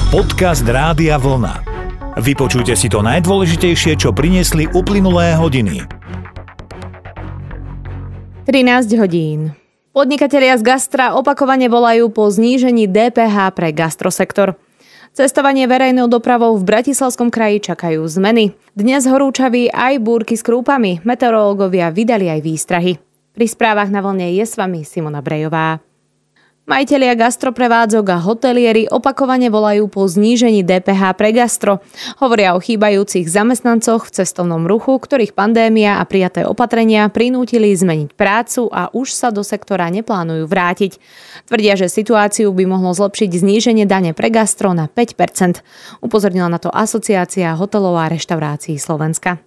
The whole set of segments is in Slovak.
Podcast Rádia Vlna. Vypočujte si to najdôležitejšie, čo priniesli uplynulé hodiny. 13 hodín. Podnikatelia z gastra opakovane volajú po znížení DPH pre gastrosektor. Cestovanie verejnou dopravou v Bratislavskom kraji čakajú zmeny. Dnes horúčaví aj búrky s krúpami. Meteorológovia vydali aj výstrahy. Pri správach na vlne je s vami Simona Brejová. Majitelia gastroprevádzok a hotelieri opakovane volajú po znížení DPH pre gastro. Hovoria o chýbajúcich zamestnancoch v cestovnom ruchu, ktorých pandémia a prijaté opatrenia prinútili zmeniť prácu a už sa do sektora neplánujú vrátiť. Tvrdia, že situáciu by mohlo zlepšiť zníženie dane pre gastro na 5%. Upozornila na to Asociácia hotelov a reštaurácií Slovenska.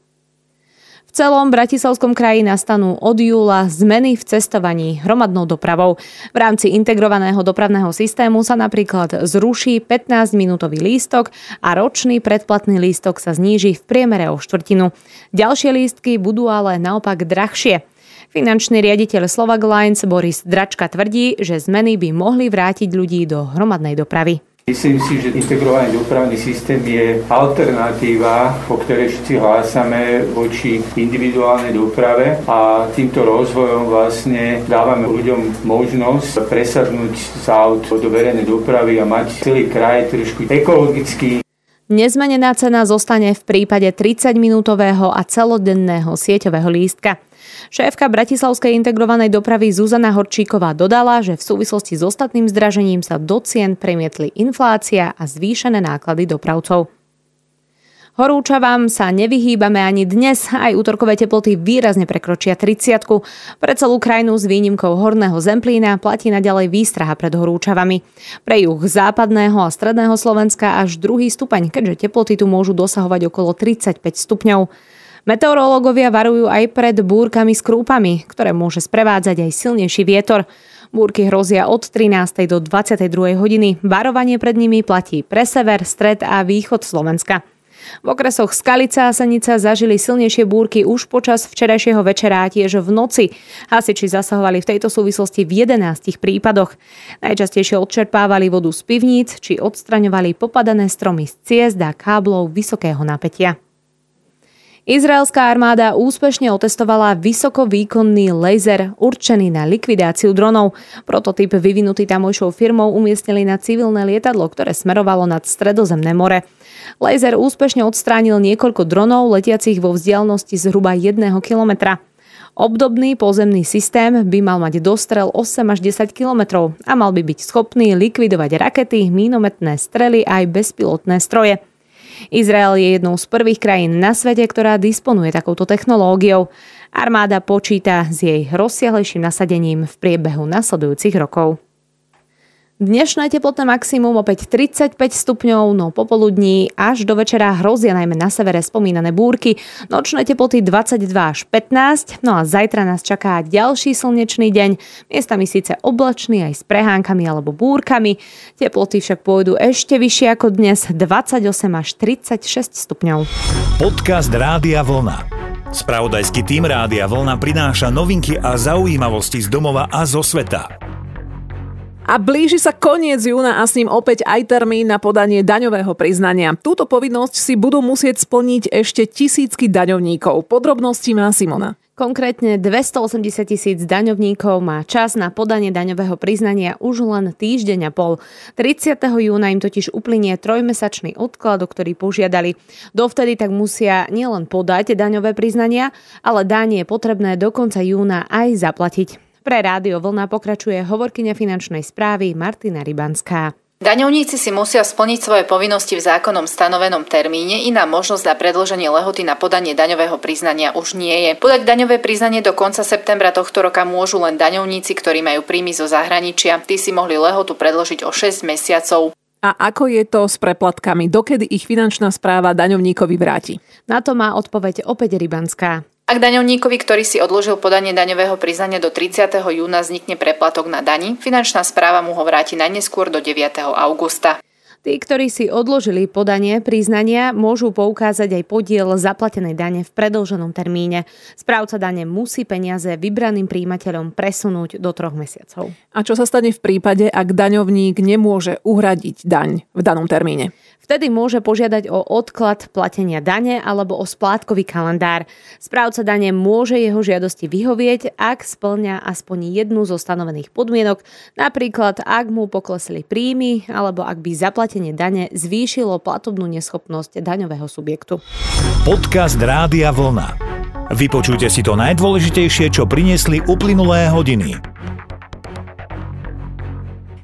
V celom Bratislavskom kraji nastanú od júla zmeny v cestovaní hromadnou dopravou. V rámci integrovaného dopravného systému sa napríklad zruší 15-minútový lístok a ročný predplatný lístok sa zníži v priemere o štvrtinu. Ďalšie lístky budú ale naopak drahšie. Finančný riaditeľ Slovak Lines Boris Dračka tvrdí, že zmeny by mohli vrátiť ľudí do hromadnej dopravy. Myslím si, že integrovaný dopravný systém je alternatíva, po ktorej všetci hlásame voči individuálnej doprave a týmto rozvojom vlastne dávame ľuďom možnosť presadnúť z aut do verejnej dopravy a mať celý kraj trošku ekologický. Nezmenená cena zostane v prípade 30-minútového a celodenného sieťového lístka. Šéfka Bratislavskej integrovanej dopravy Zuzana Horčíková dodala, že v súvislosti s ostatným zdražením sa do cien premietli inflácia a zvýšené náklady dopravcov. Horúčavám sa nevyhýbame ani dnes, aj útorkové teploty výrazne prekročia 30. Pre celú krajinu s výnimkou Horného Zemplína platí naďalej výstraha pred horúčavami. Pre juh západného a stredného Slovenska až 2. stupeň, keďže teploty tu môžu dosahovať okolo 35 stupňov. Meteorológovia varujú aj pred búrkami s krúpami, ktoré môže sprevádzať aj silnejší vietor. Búrky hrozia od 13. do 22. hodiny. Varovanie pred nimi platí pre sever, stred a východ Slovenska. V okresoch Skalica a Senica zažili silnejšie búrky už počas včerajšieho večera a tiež v noci. Hasiči zasahovali v tejto súvislosti v 11 prípadoch. Najčastejšie odčerpávali vodu z pivníc či odstraňovali popadané stromy z ciest a káblov vysokého napätia. Izraelská armáda úspešne otestovala vysokovýkonný laser určený na likvidáciu dronov. Prototyp vyvinutý tamojšou firmou umiestnili na civilné lietadlo, ktoré smerovalo nad Stredozemné more. Laser úspešne odstránil niekoľko dronov letiacich vo vzdialenosti zhruba 1 kilometra. Obdobný pozemný systém by mal mať dostrel 8 až 10 kilometrov a mal by byť schopný likvidovať rakety, mínometné strely aj bezpilotné stroje. Izrael je jednou z prvých krajín na svete, ktorá disponuje takouto technológiou. Armáda počíta s jej rozsiahlejším nasadením v priebehu nasledujúcich rokov. Dnešné teplotné maximum opäť 35 stupňov, no popoludní až do večera hrozia najmä na severe spomínané búrky. Nočné teploty 22 až 15, no a zajtra nás čaká ďalší slnečný deň. Miestami síce oblačný aj s prehánkami alebo búrkami. Teploty však pôjdu ešte vyššie ako dnes, 28 až 36 stupňov. Podcast Rádia Vlna. Spravodajský tím Rádia Vlna prináša novinky a zaujímavosti z domova a zo sveta. A blíži sa koniec júna a s ním opäť aj termín na podanie daňového priznania. Túto povinnosť si budú musieť splniť ešte tisícky daňovníkov. Podrobnosti má Simona. Konkrétne 280 000 daňovníkov má čas na podanie daňového priznania už len týždeň a pol. 30. júna im totiž uplynie 3-mesačný odklad, o ktorý požiadali. Dovtedy tak musia nielen podať daňové priznania, ale daň je potrebné do konca júna aj zaplatiť. Pre Rádio Vlna pokračuje hovorkyňa finančnej správy Martina Rybanská. Daňovníci si musia splniť svoje povinnosti v zákonom stanovenom termíne, iná možnosť na predĺženie lehoty na podanie daňového priznania už nie je. Podať daňové priznanie do konca septembra tohto roka môžu len daňovníci, ktorí majú príjmy zo zahraničia. Tí si mohli lehotu predĺžiť o 6 mesiacov. A ako je to s preplatkami? Dokedy ich finančná správa daňovníkovi vráti? Na to má odpoveď opäť Rybanská. Ak daňovníkovi, ktorý si odložil podanie daňového priznania do 30. júna, vznikne preplatok na dani, finančná správa mu ho vráti najneskôr do 9. augusta. Tí, ktorí si odložili podanie priznania, môžu poukázať aj podiel zaplatenej dane v predĺženom termíne. Správca dane musí peniaze vybraným prijímateľom presunúť do 3 mesiacov. A čo sa stane v prípade, ak daňovník nemôže uhradiť daň v danom termíne? Vtedy môže požiadať o odklad platenia dane alebo o splátkový kalendár. Správca dane môže jeho žiadosti vyhovieť, ak spĺňa aspoň jednu zo stanovených podmienok, napríklad ak mu poklesli príjmy alebo ak by zaplatenie dane zvýšilo platobnú neschopnosť daňového subjektu. Podcast Rádia Vlna. Vypočujte si to najdôležitejšie, čo priniesli uplynulé hodiny.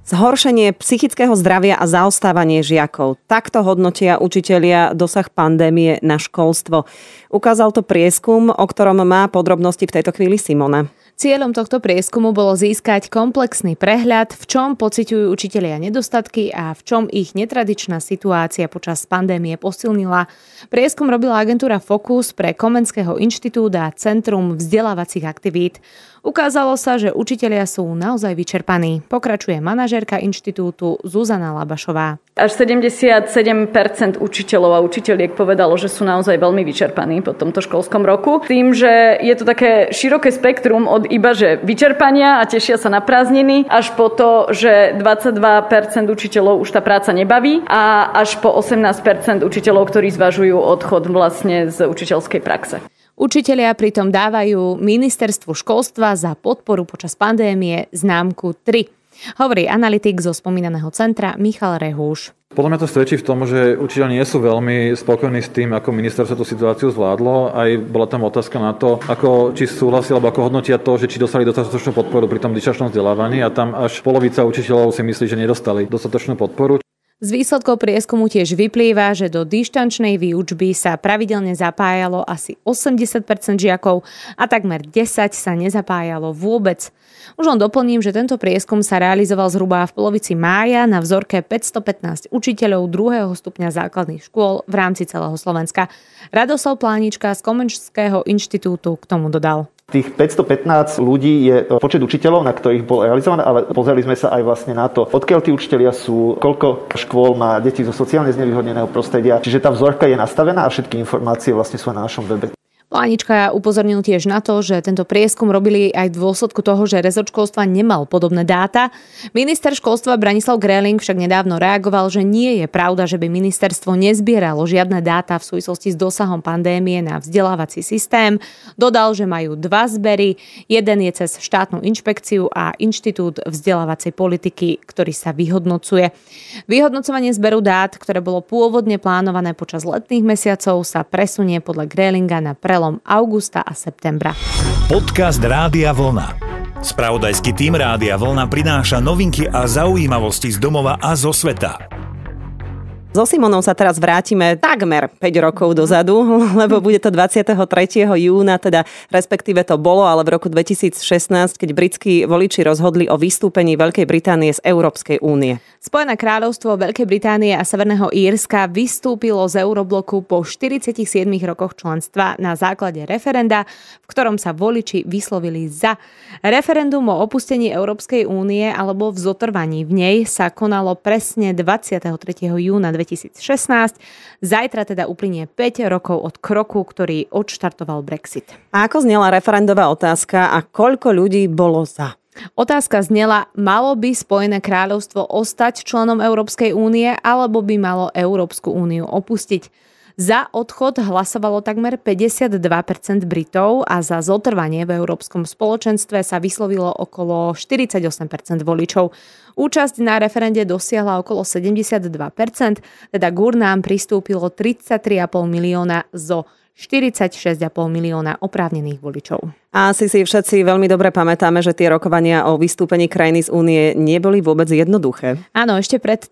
Zhoršenie psychického zdravia a zaostávanie žiakov. Takto hodnotia učitelia dosah pandémie na školstvo. Ukázal to prieskum, o ktorom má podrobnosti v tejto chvíli Simona. Cieľom tohto prieskumu bolo získať komplexný prehľad, v čom pociťujú učitelia nedostatky a v čom ich netradičná situácia počas pandémie posilnila. Prieskum robila agentúra Focus pre Komenského inštitút a Centrum vzdelávacích aktivít. Ukázalo sa, že učitelia sú naozaj vyčerpaní. Pokračuje manažérka inštitútu Zuzana Labašová. Až 77% učiteľov a učiteľiek povedalo, že sú naozaj veľmi vyčerpaní po tomto školskom roku. Tým, že je to také široké spektrum od iba že vyčerpania a tešia sa na prázdniny, až po to, že 22% učiteľov už tá práca nebaví a až po 18% učiteľov, ktorí zvažujú odchod vlastne z učiteľskej praxe. Učitelia pritom dávajú ministerstvu školstva za podporu počas pandémie známku 3. Hovorí analytik zo spomínaného centra Michal Rehúš. Podľa mňa to svedčí v tom, že učiteľi nie sú veľmi spokojní s tým, ako ministerstvo tú situáciu zvládlo. Aj bola tam otázka na to, ako či súhlasia alebo ako hodnotia to, že či dostali dostatočnú podporu pri tom dištačnom vzdelávaní, a tam až polovica učiteľov si myslí, že nedostali dostatočnú podporu. Z výsledkov prieskumu tiež vyplýva, že do dištančnej výučby sa pravidelne zapájalo asi 80% žiakov a takmer 10 sa nezapájalo vôbec. Už len doplním, že tento prieskum sa realizoval zhruba v polovici mája na vzorke 515 učiteľov 2. stupňa základných škôl v rámci celého Slovenska. Radoslav Plánička z Komenského inštitútu k tomu dodal. Tých 515 ľudí je počet učiteľov, na ktorých bol realizované, ale pozreli sme sa aj vlastne na to, odkiaľ tí učitelia sú, koľko škôl má detí zo sociálne znevýhodneného prostredia. Čiže tá vzorka je nastavená a všetky informácie vlastne sú na našom webe. Plánička upozornil tiež na to, že tento prieskum robili aj v dôsledku toho, že rezort školstva nemal podobné dáta. Minister školstva Branislav Greling však nedávno reagoval, že nie je pravda, že by ministerstvo nezbieralo žiadne dáta v súvislosti s dosahom pandémie na vzdelávací systém. Dodal, že majú 2 zbery, jeden je cez štátnu inšpekciu a Inštitút vzdelávacej politiky, ktorý sa vyhodnocuje. Vyhodnocovanie zberu dát, ktoré bolo pôvodne plánované počas letných mesiacov, sa presunie podľa Grelinga na prelom augusta a septembra. Podcast Rádia Vlna. Spravodajský tím Rádia Vlna prináša novinky a zaujímavosti z domova a zo sveta. So Simonou sa teraz vrátime takmer 5 rokov dozadu, lebo bude to 23. júna, teda respektíve to bolo, ale v roku 2016, keď britskí voliči rozhodli o vystúpení Veľkej Británie z Európskej únie. Spojené kráľovstvo Veľkej Británie a Severného Írska vystúpilo z Eurobloku po 47 rokoch členstva na základe referenda, v ktorom sa voliči vyslovili za. Referendum o opustení Európskej únie alebo v zotrvaní v nej sa konalo presne 23. júna 2016. Zajtra teda uplynie 5 rokov od kroku, ktorý odštartoval Brexit. A ako znela referendová otázka a koľko ľudí bolo za? Otázka znela, malo by Spojené kráľovstvo ostať členom Európskej únie alebo by malo Európsku úniu opustiť. Za odchod hlasovalo takmer 52% Britov a za zotrvanie v Európskom spoločenstve sa vyslovilo okolo 48% voličov. Účasť na referende dosiahla okolo 72%, teda k urnám pristúpilo 33,5 milióna zo 46,5 milióna oprávnených voličov. A asi si všetci veľmi dobre pamätáme, že tie rokovania o vystúpení krajiny z únie neboli vôbec jednoduché. Áno, ešte pred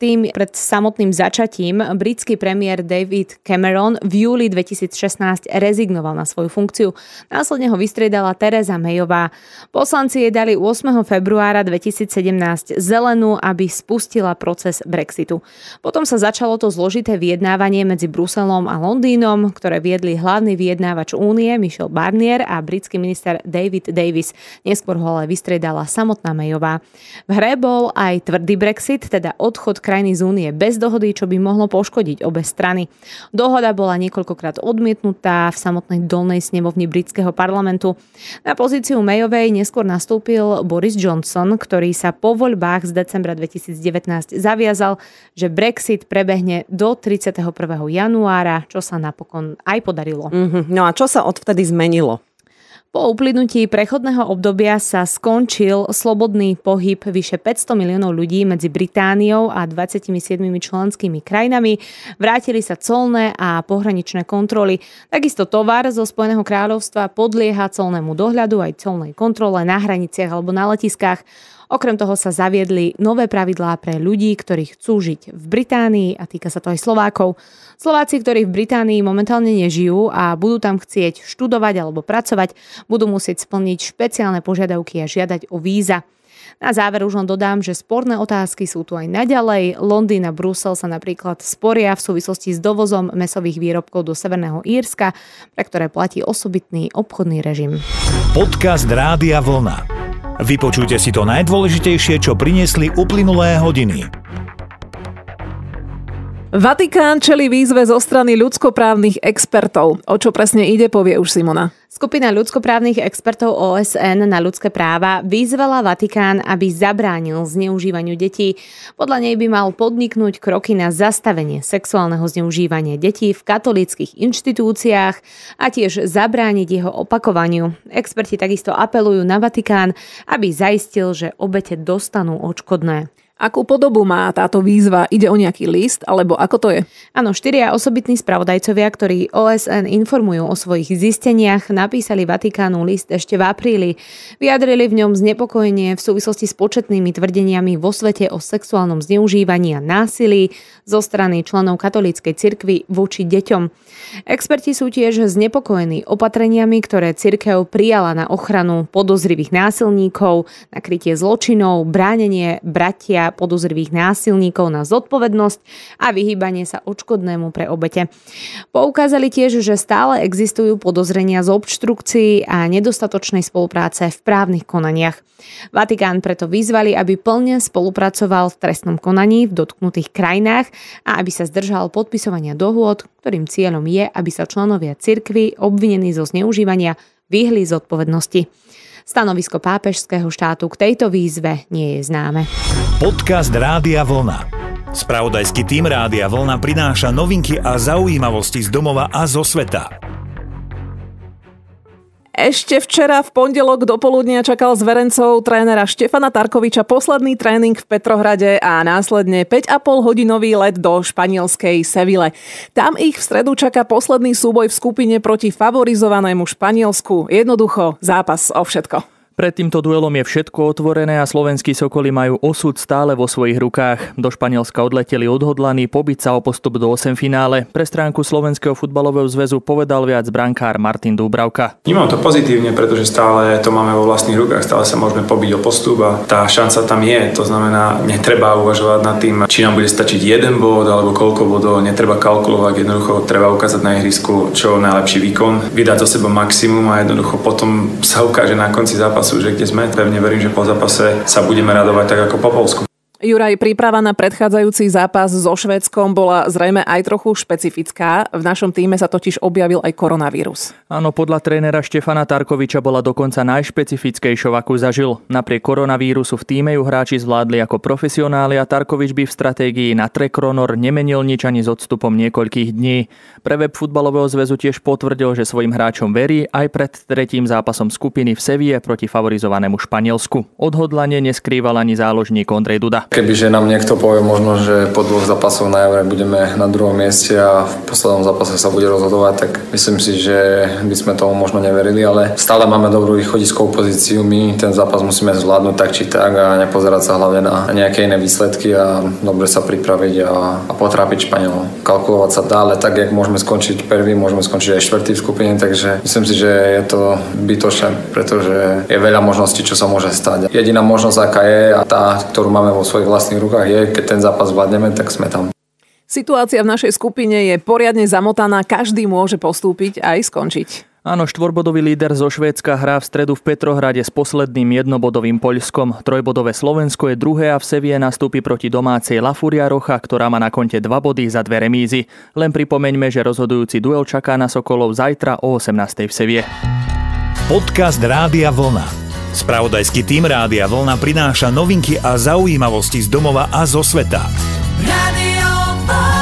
samotným začatím britský premiér David Cameron v júli 2016 rezignoval na svoju funkciu. Následne ho vystriedala Theresa Mayová. Poslanci jej dali 8. februára 2017 zelenú, aby spustila proces Brexitu. Potom sa začalo to zložité vyjednávanie medzi Bruselom a Londýnom, ktoré viedli hlavný vyjednávač únie Michel Barnier a britský minister minister David Davis. Neskôr ho ale vystriedala samotná Mayová. V hre bol aj tvrdý Brexit, teda odchod krajiny z únie bez dohody, čo by mohlo poškodiť obe strany. Dohoda bola niekoľkokrát odmietnutá v samotnej dolnej snemovni britského parlamentu. Na pozíciu Mayovej neskôr nastúpil Boris Johnson, ktorý sa po voľbách z decembra 2019 zaviazal, že Brexit prebehne do 31. januára, čo sa napokon aj podarilo. No a čo sa odvtedy zmenilo? Po uplynutí prechodného obdobia sa skončil slobodný pohyb vyše 500 miliónov ľudí medzi Britániou a 27 členskými krajinami. Vrátili sa colné a pohraničné kontroly. Takisto tovar zo Spojeného kráľovstva podlieha colnému dohľadu aj colnej kontrole na hraniciach alebo na letiskách. Okrem toho sa zaviedli nové pravidlá pre ľudí, ktorí chcú žiť v Británii a týka sa to aj Slovákov. Slováci, ktorí v Británii momentálne nežijú a budú tam chcieť študovať alebo pracovať, budú musieť splniť špeciálne požiadavky a žiadať o víza. Na záver už len dodám, že sporné otázky sú tu aj naďalej. Londýn a Brusel sa napríklad sporia v súvislosti s dovozom mäsových výrobkov do Severného Írska, pre ktoré platí osobitný obchodný režim. Podcast Rádia Vlna. Vypočujte si to najdôležitejšie, čo priniesli uplynulé hodiny. Vatikán čelí výzve zo strany ľudskoprávnych expertov. O čo presne ide, povie už Simona. Skupina ľudskoprávnych expertov OSN na ľudské práva vyzvala Vatikán, aby zabránil zneužívaniu detí. Podľa nej by mal podniknúť kroky na zastavenie sexuálneho zneužívania detí v katolíckych inštitúciách a tiež zabrániť jeho opakovaniu. Experti takisto apelujú na Vatikán, aby zaistil, že obete dostanú odškodné. Akú podobu má táto výzva? Ide o nejaký list, alebo ako to je? Áno, 4 osobitní spravodajcovia, ktorí OSN informujú o svojich zisteniach, napísali Vatikánu list ešte v apríli. Vyjadrili v ňom znepokojenie v súvislosti s početnými tvrdeniami vo svete o sexuálnom zneužívaní a násilí zo strany členov katolíckej cirkvi voči deťom. Experti sú tiež znepokojení opatreniami, ktoré cirkev prijala na ochranu podozrivých násilníkov, na krytie zločinov, bránenie bratia podozrivých násilníkov na zodpovednosť a vyhýbanie sa odškodnému pre obete. Poukázali tiež, že stále existujú podozrenia z obštrukcií a nedostatočnej spolupráce v právnych konaniach. Vatikán preto vyzvali, aby plne spolupracoval v trestnom konaní v dotknutých krajinách a aby sa zdržal podpisovania dohôd, ktorým cieľom je, aby sa členovia cirkvi obvinení zo zneužívania vyhli zodpovednosti. Stanovisko pápežského štátu k tejto výzve nie je známe. Podcast Rádia Vlna. Spravodajský tím Rádia Vlna prináša novinky a zaujímavosti z domova a zo sveta. Ešte včera v pondelok dopoludnia čakal zverencov trénera Štefana Tarkoviča posledný tréning v Petrohrade a následne 5,5-hodinový let do španielskej Seville. Tam ich v stredu čaká posledný súboj v skupine proti favorizovanému Španielsku. Jednoducho zápas o všetko. Pred týmto duelom je všetko otvorené a slovenskí Sokoli majú osud stále vo svojich rukách. Do Španielska odleteli odhodlaní pobiť sa o postup do 8 finále. Pre stránku Slovenského futbalového zväzu povedal viac brankár Martin Dúbravka. Vnímam to pozitívne, pretože stále to máme vo vlastných rukách, stále sa môžeme pobiť o postup a tá šanca tam je. To znamená, netreba uvažovať nad tým, či nám bude stačiť jeden bod alebo koľko bodov, netreba kalkulovať, jednoducho treba ukázať na ihrisku čo najlepší výkon, vydať zo seba maximum a jednoducho potom sa ukáže na konci zápasu, že kde sme. Pevne verím, že po zápase sa budeme radovať tak ako po Poľsku. Juraj, príprava na predchádzajúci zápas so Švédskom bola zrejme aj trochu špecifická. V našom tíme sa totiž objavil aj koronavírus. Áno, podľa trénera Štefana Tarkoviča bola dokonca najšpecifickejšou, akú zažil. Napriek koronavírusu v tíme ju hráči zvládli ako profesionáli a Tarkovič by v stratégii na Trekronor nemenil nič ani s odstupom niekoľkých dní. Pre web futbalového zväzu tiež potvrdil, že svojim hráčom verí aj pred tretím zápasom skupiny v Seville proti favorizovanému Španielsku. Odhodlanie neskrýval ani záložník Ondrej Duda. Kebyže nám niekto povie možno, že po 2 zápasoch na Eure budeme na 2. mieste a v poslednom zápase sa bude rozhodovať, tak myslím si, že by sme tomu možno neverili, ale stále máme dobrú východiskovú pozíciu. My ten zápas musíme zvládnuť tak či tak a nepozerať sa hlavne na nejaké iné výsledky a dobre sa pripraviť a potrápiť Španielov. Kalkulovať sa dá, ale tak, jak môžeme skončiť prvý, môžeme skončiť aj štvrtý v skupine, takže myslím si, že je to bytočné, pretože je veľa možností, čo sa môže stať. Jediná možnosť, aká je a tá, ktorú máme vo svojich vlastných rukách je, keď ten zápas zvládneme, tak sme tam. Situácia v našej skupine je poriadne zamotaná, každý môže postúpiť aj skončiť. Áno, štvorbodový líder zo Švédska hrá v stredu v Petrohrade s posledným jednobodovým Poľskom. Trojbodové Slovensko je druhé a v Sevie nastúpi proti domácej La Furia Rocha, ktorá má na konte 2 body za 2 remízy. Len pripomeňme, že rozhodujúci duel čaká na Sokolov zajtra o 18:00 v Sevie. Podcast Rádia Vlna. Spravodajský tím Rádia Vlna prináša novinky a zaujímavosti z domova a zo sveta. Radio Vlna.